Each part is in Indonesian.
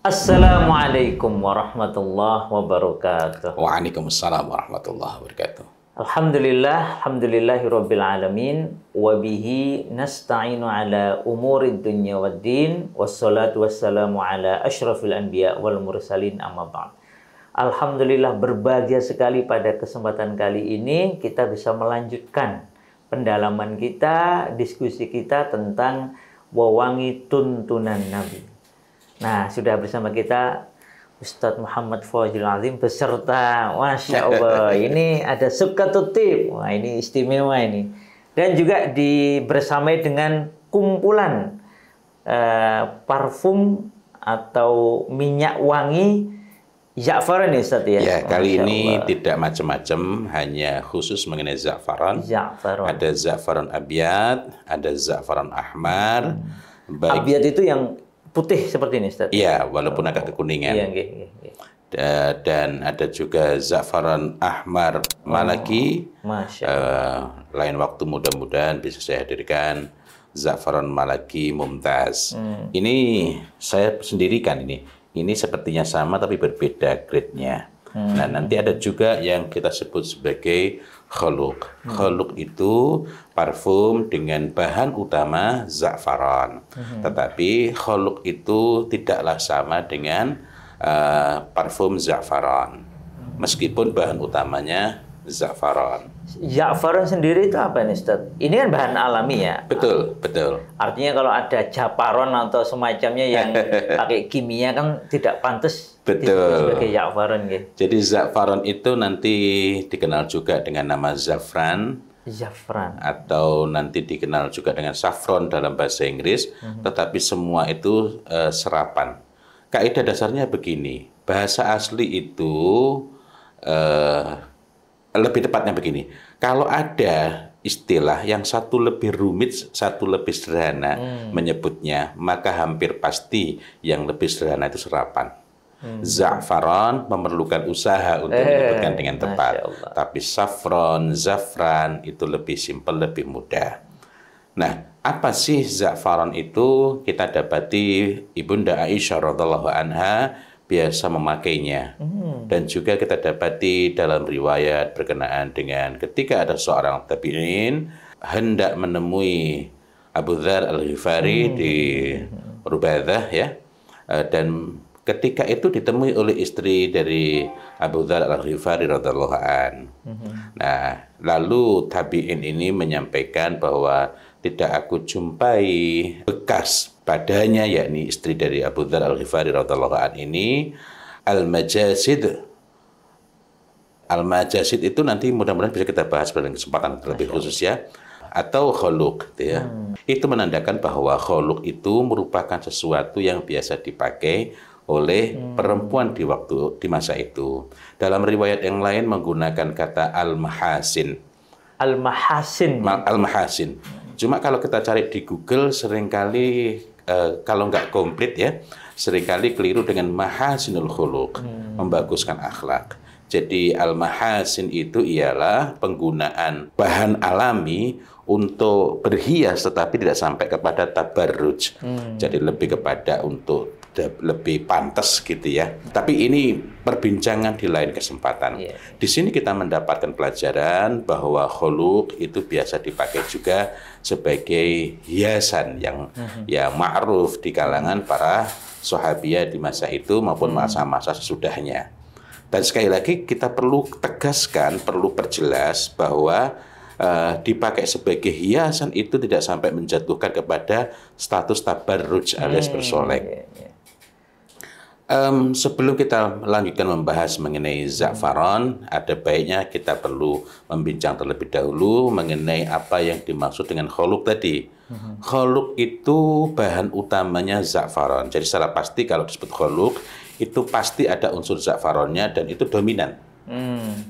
Assalamualaikum warahmatullahi wabarakatuh. Waalaikumsalam warahmatullahi wabarakatuh. Alhamdulillahirabbil alamin wa bihi nasta'inu ala umurid dunya waddin wassalatu wassalamu ala asyrafil anbiya wal mursalin amma ba'd. Alhamdulillah, berbahagia sekali pada kesempatan kali ini kita bisa melanjutkan pendalaman kita, diskusi kita tentang wewangi tuntunan Nabi. Nah, sudah bersama kita Ustadz Muhammad Fawzul Azim beserta, Masya Allah, ini ada Subqatut Thib. Wah, ini istimewa ini. Dan juga bersamai dengan kumpulan parfum atau minyak wangi Za'faran ya Ustadz ya? Ya, kali ini tidak macam-macam, hanya khusus mengenai za'faran. Ada za'faran abyad, ada za'faran ahmar. Abyad itu yang putih seperti ini Ustadz? Iya, walaupun agak kekuningan. Iya. Dan ada juga za'faran ahmar malaki. Masya Allah. Lain waktu mudah-mudahan bisa saya hadirkan za'faran malaki mumtaz. Ini saya sendirikan ini. Ini sepertinya sama tapi berbeda grade-nya. Nah, nanti ada juga yang kita sebut sebagai khuluq. Khuluq itu parfum dengan bahan utama za'faran. Tetapi khuluq itu tidaklah sama dengan parfum za'faran. Meskipun bahan utamanya za'faran. Za'faran sendiri itu apa nih Ustaz? Ini kan bahan alami ya? Betul, betul. Artinya kalau ada japaron atau semacamnya yang pakai kimia kan tidak pantas disebut sebagai za'faran gitu. Jadi za'faran itu nanti dikenal juga dengan nama zafran. Zafran. Atau nanti dikenal juga dengan saffron dalam bahasa Inggris. Tetapi semua itu serapan. Kaidah dasarnya begini. Bahasa asli itu lebih tepatnya begini, kalau ada istilah yang satu lebih rumit, satu lebih sederhana menyebutnya, maka hampir pasti yang lebih sederhana itu serapan. Za'faran memerlukan usaha untuk menyebutkan dengan tepat. Tapi saffron, zafran itu lebih simpel, lebih mudah. Nah, apa sih za'faran itu? Kita dapati Ibunda Aisyah radhiyallahu anha biasa memakainya. Dan juga kita dapati dalam riwayat berkenaan dengan ketika ada seorang tabi'in hendak menemui Abu Dzar Al-Ghifari di Rubadah ya. Dan ketika itu ditemui oleh istri dari Abu Dzar Al-Ghifari radhiyallahu an. Nah, lalu tabi'in ini menyampaikan bahwa tidak aku jumpai bekas padanya, yakni istri dari Abu Dzar Al-Ghifari radhiyallahu an ini, al-majasid. Al-majasid itu nanti mudah-mudahan bisa kita bahas pada kesempatan lebih khusus ya. Atau khuluq gitu ya. Itu menandakan bahwa khuluq itu merupakan sesuatu yang biasa dipakai oleh perempuan di masa itu. Dalam riwayat yang lain menggunakan kata al-mahasin. Al-mahasin. Al-mahasin. Cuma kalau kita cari di Google seringkali kalau nggak komplit ya, seringkali keliru dengan mahasinul khuluq, membaguskan akhlak. Jadi al-mahasin itu ialah penggunaan bahan alami untuk berhias tetapi tidak sampai kepada tabarruj. Jadi lebih kepada untuk lebih pantas gitu ya. Tapi ini perbincangan di lain kesempatan. Di sini kita mendapatkan pelajaran bahwa khuluq itu biasa dipakai juga sebagai hiasan yang ma'ruf di kalangan para sahabiah di masa itu maupun masa-masa sesudahnya. Dan sekali lagi kita perlu tegaskan, perlu perjelas bahwa dipakai sebagai hiasan itu tidak sampai menjatuhkan kepada status tabarruj alias bersolek. Sebelum kita lanjutkan membahas mengenai za'faran, ada baiknya kita perlu membincang terlebih dahulu mengenai apa yang dimaksud dengan khuluq tadi. Khuluq itu bahan utamanya za'faran. Jadi secara pasti kalau disebut khuluq, itu pasti ada unsur za'farannya dan itu dominan.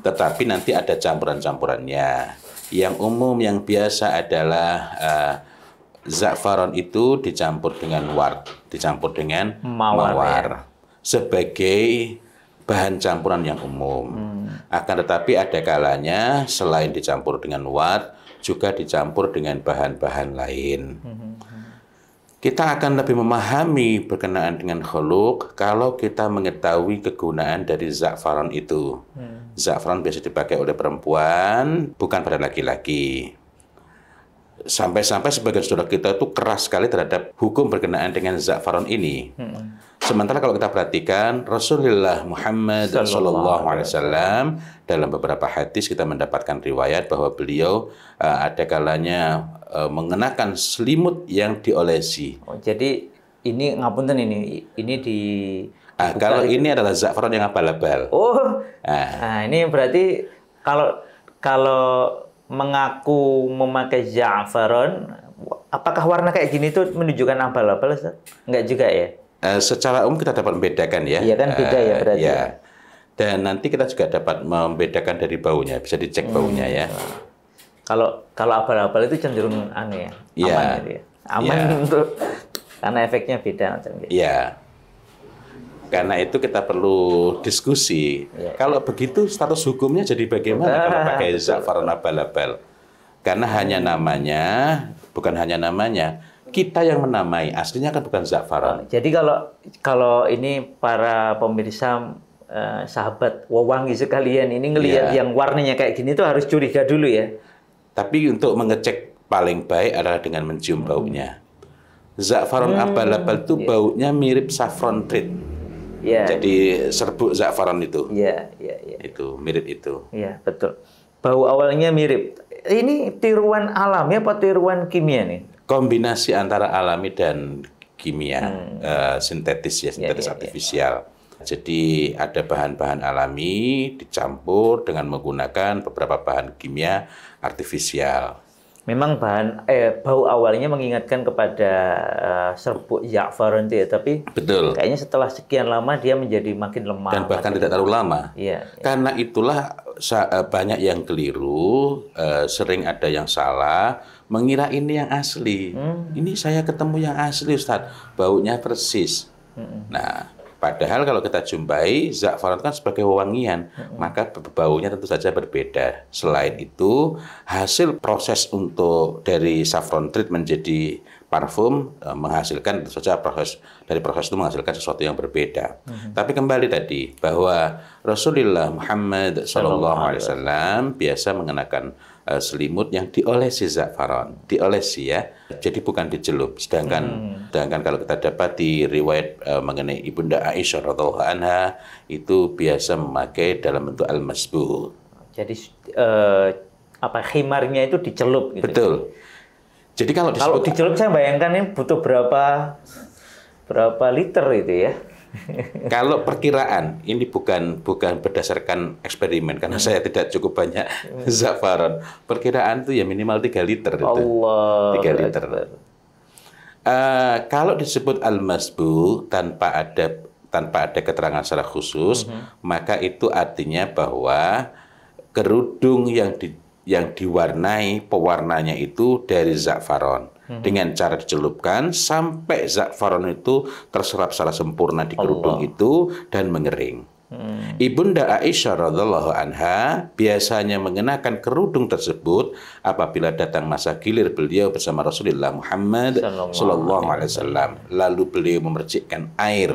Tetapi nanti ada campuran-campurannya. Yang umum, yang biasa adalah za'faran itu dicampur dengan ward, dicampur dengan mawar. Sebagai bahan campuran yang umum. Akan tetapi ada kalanya selain dicampur dengan ward, juga dicampur dengan bahan-bahan lain. Kita akan lebih memahami berkenaan dengan khuluq kalau kita mengetahui kegunaan dari za'faran itu. Za'faran biasa dipakai oleh perempuan, bukan pada laki-laki. Sampai-sampai sebagian saudara kita itu keras sekali terhadap hukum berkenaan dengan za'faran ini. Sementara kalau kita perhatikan Rasulullah Muhammad SAW dalam beberapa hadis kita mendapatkan riwayat bahwa beliau ada kalanya mengenakan selimut yang diolesi. Oh, jadi ini ngapunten ini di kalau ini adalah za'faran yang abal-abal. Oh. Nah, ini berarti kalau mengaku memakai za'faran, apakah warna kayak gini tuh menunjukkan abal-abal, Ustaz? Enggak juga ya? Secara umum kita dapat membedakan ya. Iya kan beda ya berarti. Ya. Dan nanti kita juga dapat membedakan dari baunya, bisa dicek baunya ya. Kalau abal-abal itu cenderung aneh ya, aman gitu ya. Aman untuk karena efeknya beda macam gitu. Iya. Karena itu kita perlu diskusi. Ya. Kalau begitu status hukumnya jadi bagaimana kalau pakai za'faran abal-abal? Karena hanya namanya, bukan hanya namanya, kita yang menamai, aslinya kan bukan za'faran. Jadi kalau ini para pemirsa sahabat Wawangi sekalian ini ngelihat yang warnanya kayak gini tuh harus curiga dulu ya. Tapi untuk mengecek paling baik adalah dengan mencium baunya. Za'faran abal-abal itu baunya mirip saffron treat. Ya. Jadi serbuk za'faran itu. Iya. Itu mirip itu. Iya, betul. Bau awalnya mirip. Ini tiruan alami apa tiruan kimia nih? Kombinasi antara alami dan kimia, sintetis ya, sintetis artifisial. Jadi ada bahan-bahan alami dicampur dengan menggunakan beberapa bahan kimia artifisial. Memang bau awalnya mengingatkan kepada serbuk za'faran itu ya, tapi betul. Kayaknya setelah sekian lama dia menjadi makin lemah. Dan bahkan tidak terlalu lama. Iya. Karena itulah banyak yang keliru, sering ada yang salah, mengira ini yang asli. Ini saya ketemu yang asli, Ustadz. Baunya persis. Nah, padahal kalau kita jumpai, za'faran kan sebagai wewangian, maka baunya tentu saja berbeda. Selain itu, hasil proses dari saffron treat menjadi parfum menghasilkan tentu saja proses itu menghasilkan sesuatu yang berbeda. Tapi kembali tadi bahwa Rasulullah Muhammad SAW biasa mengenakan selimut yang diolesi za'faran, diolesi ya. Jadi bukan dicelup. Sedangkan kalau kita dapati riwayat mengenai Ibunda Aisyah radhiallahu anha itu biasa memakai dalam bentuk al-masbuh. Jadi khimarnya itu dicelup gitu. Betul. Jadi kalau dicelup saya bayangkan ini butuh berapa liter itu ya. Kalau perkiraan ini bukan berdasarkan eksperimen karena saya tidak cukup banyak za'faran. Perkiraan itu ya minimal 3 liter itu. Allah. 3 liter. Kalau disebut al-masbu tanpa ada keterangan secara khusus, maka itu artinya bahwa kerudung yang diwarnai pewarnanya itu dari za'faran. Dengan cara dicelupkan sampai za'faran itu terserap secara sempurna di kerudung itu dan mengering. Ibunda Aisyah radhiallahu anha biasanya mengenakan kerudung tersebut apabila datang masa gilir beliau bersama Rasulullah Muhammad sallallahu alaihi wasallam. Lalu beliau memercikkan air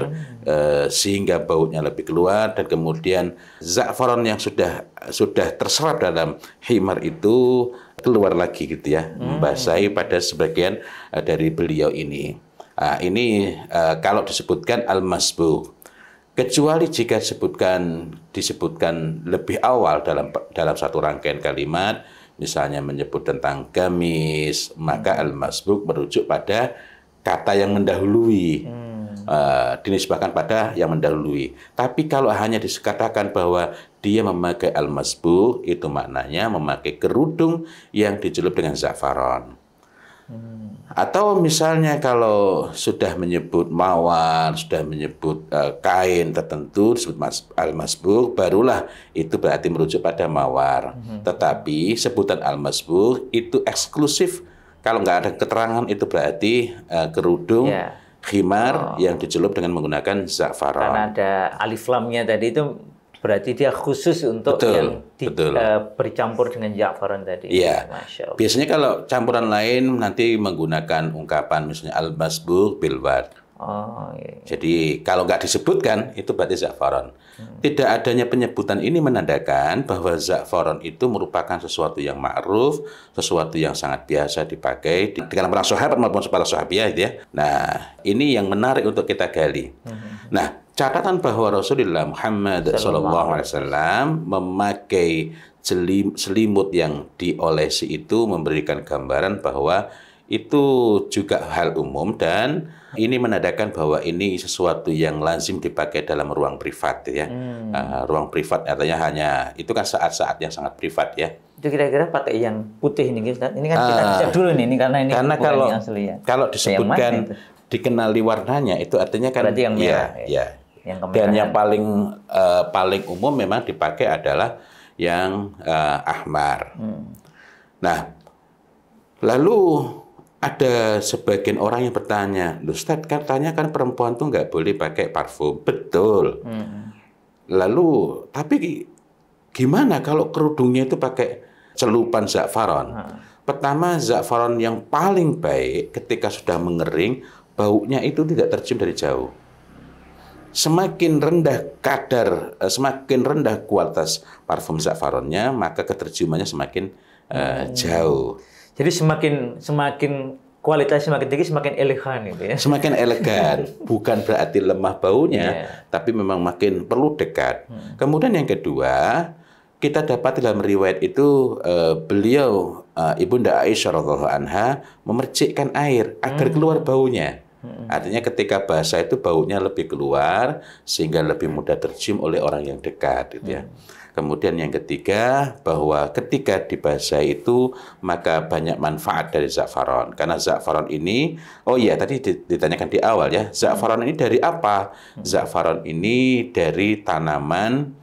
sehingga baunya lebih keluar dan kemudian za'faran yang sudah terserap dalam himar itu keluar lagi gitu ya, membasahi pada sebagian dari beliau ini. Ini kalau disebutkan al-masbuh. Kecuali jika disebutkan lebih awal dalam satu rangkaian kalimat, misalnya menyebut tentang gamis, maka al-masbuq merujuk pada kata yang mendahului, dinisbahkan pada yang mendahului. Tapi kalau hanya dikatakan bahwa dia memakai al-masbuq, itu maknanya memakai kerudung yang dicelup dengan za'faran. Atau misalnya kalau sudah menyebut mawar, sudah menyebut kain tertentu disebut al-masbuq, barulah itu berarti merujuk pada mawar. Tetapi sebutan al-masbuq itu eksklusif. Kalau nggak ada keterangan itu berarti kerudung, khimar yang dicelup dengan menggunakan za'faran. Karena ada alif lamnya tadi itu Berarti dia khusus untuk Betul, yang betul. bercampur dengan za'faran tadi. Iya. Masya Allah. Biasanya kalau campuran lain nanti menggunakan ungkapan misalnya al-masbuk bil wad. Oh, iya. Jadi kalau nggak disebutkan itu berarti za'faron. Tidak adanya penyebutan ini menandakan bahwa za'faron itu merupakan sesuatu yang ma'ruf, sesuatu yang sangat biasa dipakai di kalangan para sahabat maupun para sahabiah gitu ya. Nah, ini yang menarik untuk kita gali. Nah, catatan bahwa Rasulullah Muhammad SAW memakai selimut yang diolesi itu memberikan gambaran bahwa itu juga hal umum dan ini menandakan bahwa ini sesuatu yang lazim dipakai dalam ruang privat ya. Ruang privat artinya hanya itu kan saat-saat yang sangat privat ya. Itu kira-kira pakai yang putih ini Ustaz. Ini kan kita cek dulu nih, ini karena ini bukan kalau yang asli ya. kalau disebutkan dikenali warnanya itu artinya kan berarti yang merah ya. Yang Dan yang paling umum memang dipakai adalah yang ahmar. Nah, lalu ada sebagian orang yang bertanya, Ustaz katanya kan perempuan tuh nggak boleh pakai parfum. Betul. Lalu, tapi gimana kalau kerudungnya itu pakai celupan za'faron? Pertama, za'faron yang paling baik ketika sudah mengering, baunya itu tidak tercium dari jauh. Semakin rendah semakin rendah kualitas parfum za'faronnya, maka keterciumannya semakin jauh. Jadi semakin kualitasnya semakin tinggi, semakin elegan gitu ya. Semakin elegan, bukan berarti lemah baunya, tapi memang makin perlu dekat. Kemudian yang kedua, kita dapat dalam riwayat itu beliau Ibunda Aisyah radhiyallahu anha memercikkan air agar keluar baunya. Artinya ketika basah itu baunya lebih keluar sehingga lebih mudah tercium oleh orang yang dekat gitu ya. Kemudian yang ketiga, bahwa ketika dibasah itu maka banyak manfaat dari za'faron. Karena za'faron ini, oh iya tadi ditanyakan di awal ya, za'faron ini dari apa? Za'faron ini dari tanaman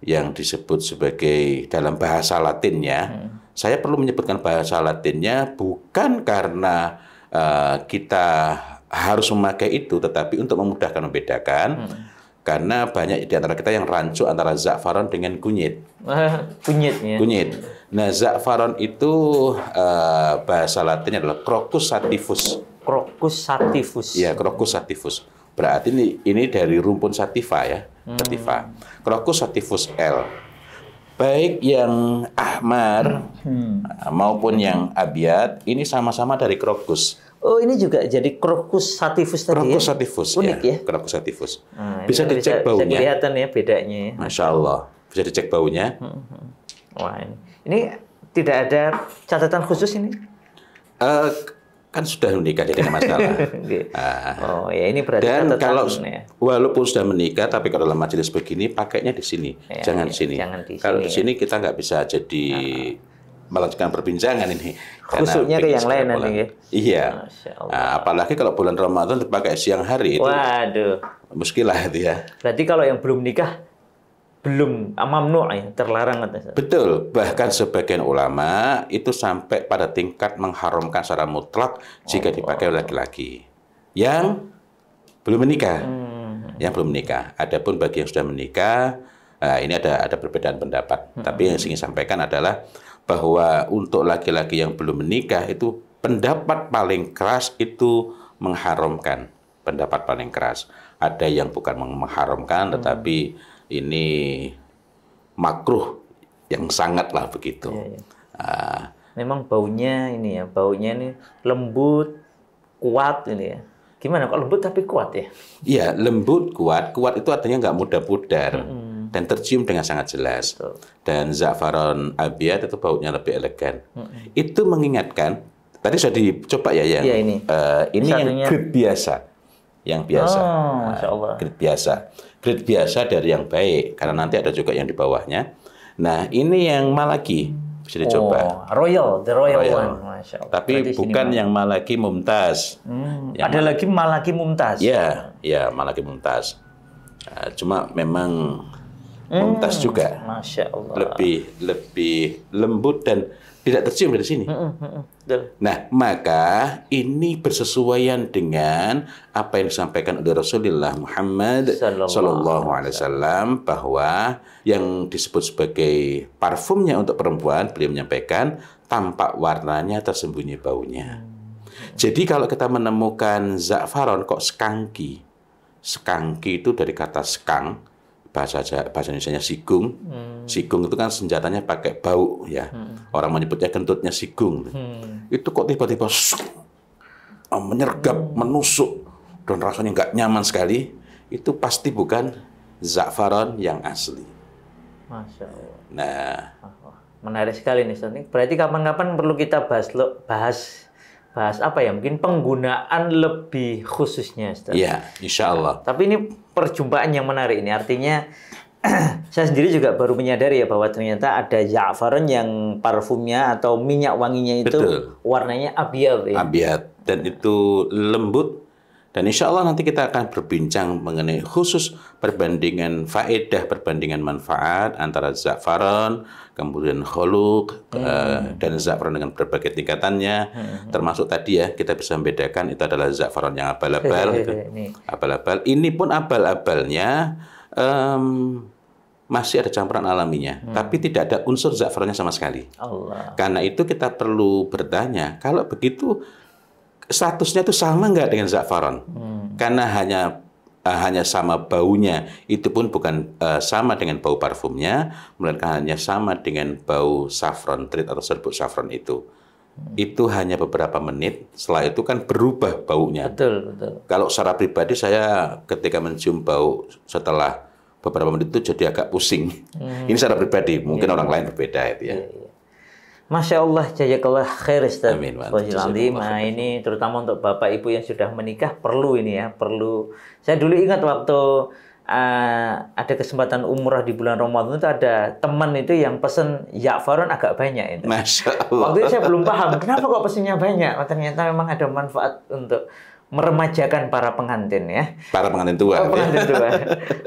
yang disebut sebagai dalam bahasa Latinnya. Saya perlu menyebutkan bahasa Latinnya bukan karena kita harus memakai itu, tetapi untuk memudahkan membedakan. Karena banyak di antara kita yang rancu antara za'faron dengan kunyit. Kunyitnya. Kunyit. Nah, za'faron itu bahasa Latinnya adalah Crocus sativus. Crocus sativus. Iya, Crocus sativus. Berarti ini dari rumpun sativa ya. Sativa. Crocus sativus L. Baik yang ahmar maupun yang abyad, ini sama-sama dari crocus. Oh, ini juga jadi Crocus sativus tadi. Crocus ya? sativus. Unik ya. Crocus sativus. Bisa dicek baunya. Bisa kelihatan ya bedanya ya. Masya Allah. Bisa dicek baunya. Wah, ini tidak ada catatan khusus ini? Kan sudah menikah jadi nggak masalah. Oh ya, ini berarti dan catatan kalau ya. walaupun sudah menikah, tapi kalau dalam majelis begini pakainya di sini, jangan di sini. Kalau di sini kita nggak bisa jadi melanjutkan perbincangan ini. Khususnya ke yang lain nanti ya. Iya. Apalagi kalau bulan Ramadan dipakai siang hari itu. Waduh. Muskilah itu ya. Berarti kalau yang belum nikah belum mamnu ya, terlarang katanya. Betul. Bahkan sebagian ulama itu sampai pada tingkat mengharamkan secara mutlak jika dipakai oleh laki-laki yang belum menikah. Yang belum menikah. Adapun bagi yang sudah menikah, ini ada perbedaan pendapat. Tapi yang ingin sampaikan adalah bahwa untuk laki-laki yang belum menikah itu pendapat paling keras itu mengharamkan. Pendapat paling keras. Ada yang bukan mengharamkan, tetapi ini makruh yang sangatlah begitu. Memang baunya ini ya, baunya ini lembut, kuat ini ya. Gimana kok lembut tapi kuat ya? Iya, lembut, kuat. Kuat itu artinya nggak mudah pudar. Dan tercium dengan sangat jelas. Betul. Dan za'faron abyad itu baunya lebih elegan. Itu mengingatkan, tadi sudah dicoba ya yang ini yang grade biasa. Yang biasa. Masya Allah. Grade biasa. Grade biasa dari yang baik, karena nanti ada juga yang di bawahnya. Nah, ini yang malaki. Bisa dicoba. The royal one. Masya Allah. Tapi berarti bukan yang malaki mumtaz. Ada lagi malaki mumtaz. Ya, malaki mumtaz. Cuma memang mumtaz juga. Masya Allah. Lebih lembut dan tidak tercium dari sini. Betul. Nah, maka ini bersesuaian dengan apa yang disampaikan oleh Rasulullah Muhammad Sallallahu Alaihi Wasallam, bahwa yang disebut sebagai parfumnya untuk perempuan, beliau menyampaikan tampak warnanya, tersembunyi baunya. Jadi kalau kita menemukan za'faron kok skanki, skanki itu dari kata skang, bahasa Indonesianya sigung. Sigung itu kan senjatanya pakai bau ya. Orang menyebutnya kentutnya sigung. Itu kok tiba-tiba menyergap, menusuk dan rasanya nggak nyaman sekali. Itu pasti bukan za'faron yang asli. Masya Allah. Nah, Menarik sekali nih, Ustaz. Berarti kapan-kapan perlu kita bahas apa ya? Mungkin penggunaan lebih khususnya, Ustaz. ya, insya Allah. Tapi ini perjumpaan yang menarik ini. Artinya saya sendiri juga baru menyadari ya bahwa ternyata ada za'faron yang parfumnya atau minyak wanginya itu Betul. warnanya abyad ya. Abyad, dan itu lembut. Dan insya Allah nanti kita akan berbincang mengenai khusus perbandingan faedah, perbandingan manfaat antara za'faron, kemudian khuluq, dan za'faron dengan berbagai tingkatannya. Termasuk tadi ya, kita bisa membedakan itu adalah za'faron yang abal-abal. Abal-abal. Ini pun abal-abalnya masih ada campuran alaminya, tapi tidak ada unsur za'faronnya sama sekali. Allah. Karena itu kita perlu bertanya, kalau begitu statusnya itu sama nggak dengan za'faron? Karena hanya sama baunya, itu pun bukan sama dengan bau parfumnya, melainkan hanya sama dengan bau saffron treat atau serbuk saffron itu. Itu hanya beberapa menit, setelah itu kan berubah baunya. Betul, betul. Kalau secara pribadi saya ketika mencium bau setelah beberapa menit itu jadi agak pusing. Ini secara pribadi, mungkin orang lain berbeda itu ya. Masya Allah, jazakallah khair Ustaz. Amin. Nah, ini terutama untuk Bapak Ibu yang sudah menikah perlu ini ya, perlu. Saya dulu ingat waktu ada kesempatan umrah di bulan Ramadan itu ada teman itu yang pesen za'faron agak banyak itu. Masya Allah. Waktu itu saya belum paham kenapa kok pesennya banyak. Ternyata memang ada manfaat untuk meremajakan para pengantin ya. Para pengantin tua. Pengantin tua.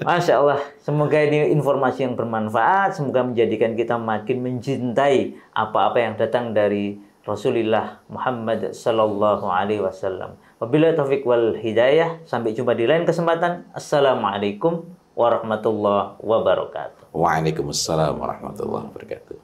Masya Allah. Semoga ini informasi yang bermanfaat. Semoga menjadikan kita makin mencintai apa-apa yang datang dari Rasulullah Muhammad Sallallahu Alaihi Wasallam. Wabillahi taufiq wal hidayah. Sampai jumpa di lain kesempatan. Assalamualaikum warahmatullahi wabarakatuh. Waalaikumsalam warahmatullahi wabarakatuh.